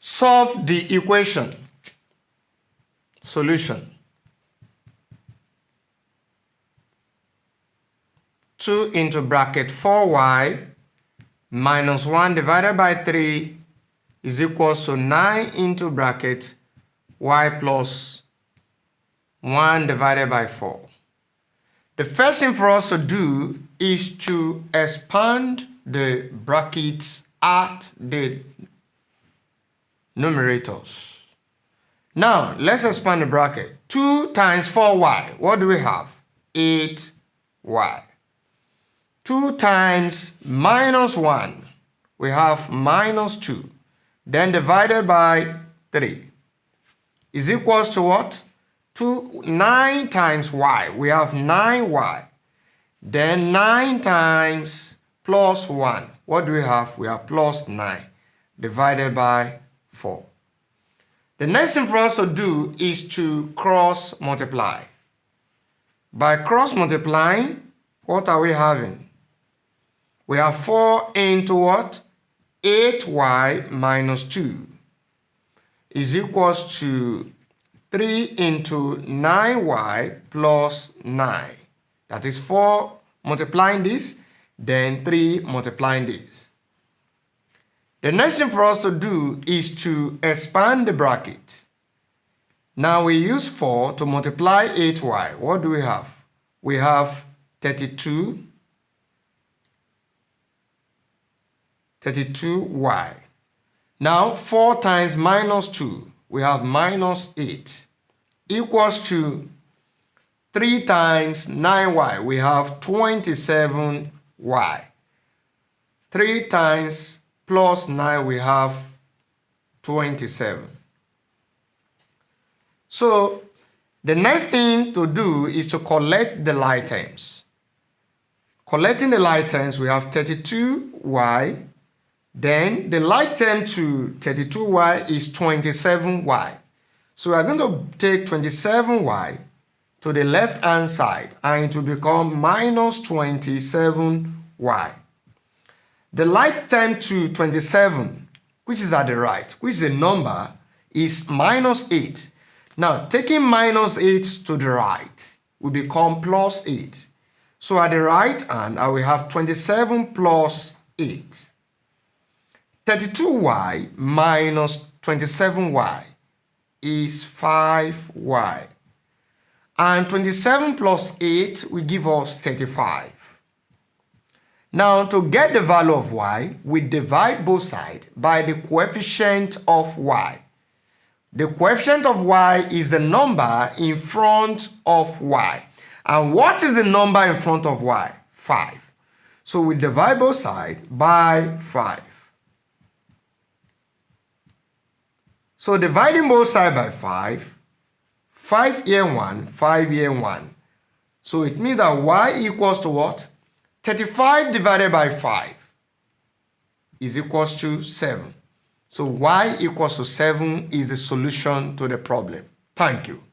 Solve the equation. Solution. 2 into bracket 4y minus 1 divided by 3 is equals to 9 into bracket y plus 1 divided by 4. The first thing for us to do is to expand the brackets at the numerators. Now, let's expand the bracket. 2 times 4y, what do we have? 8y. 2 times minus 1, we have minus 2. Then divided by 3 is equals to what? 9 times y, we have 9y. Then 9 times plus 1, what do we have? We have plus 9 divided by 4. The next thing for us to do is to cross multiply. By cross multiplying, what are we having? We have 4 into what? 8y minus 2 is equals to 3 into 9y plus 9. That is 4 multiplying this, then 3 multiplying this. The next thing for us to do is to expand the bracket. Now we use 4 to multiply 8y. What do we have? We have 32y. Now 4 times minus 2, we have minus 8 equals to 3 times 9y, we have 27y. 3 times plus 9, we have 27. So the next thing to do is to collect the like terms. Collecting the like terms, we have 32y. Then the like term to 32y is 27y. So we are going to take 27y to the left hand side and it will become minus 27y. The like term to 27, which is at the right, which is a number, is minus 8. Now taking minus 8 to the right will become plus 8. So at the right hand, I will have 27 plus 8. 32y minus 27y is 5y. And 27 plus 8 will give us 35. Now, to get the value of y, we divide both sides by the coefficient of y. The coefficient of y is the number in front of y. And what is the number in front of y? 5. So we divide both sides by 5. So dividing both sides by 5, 5 here 1, 5 here 1. So it means that y equals to what? 35 divided by 5 is equals to 7. So y equals to 7 is the solution to the problem. Thank you.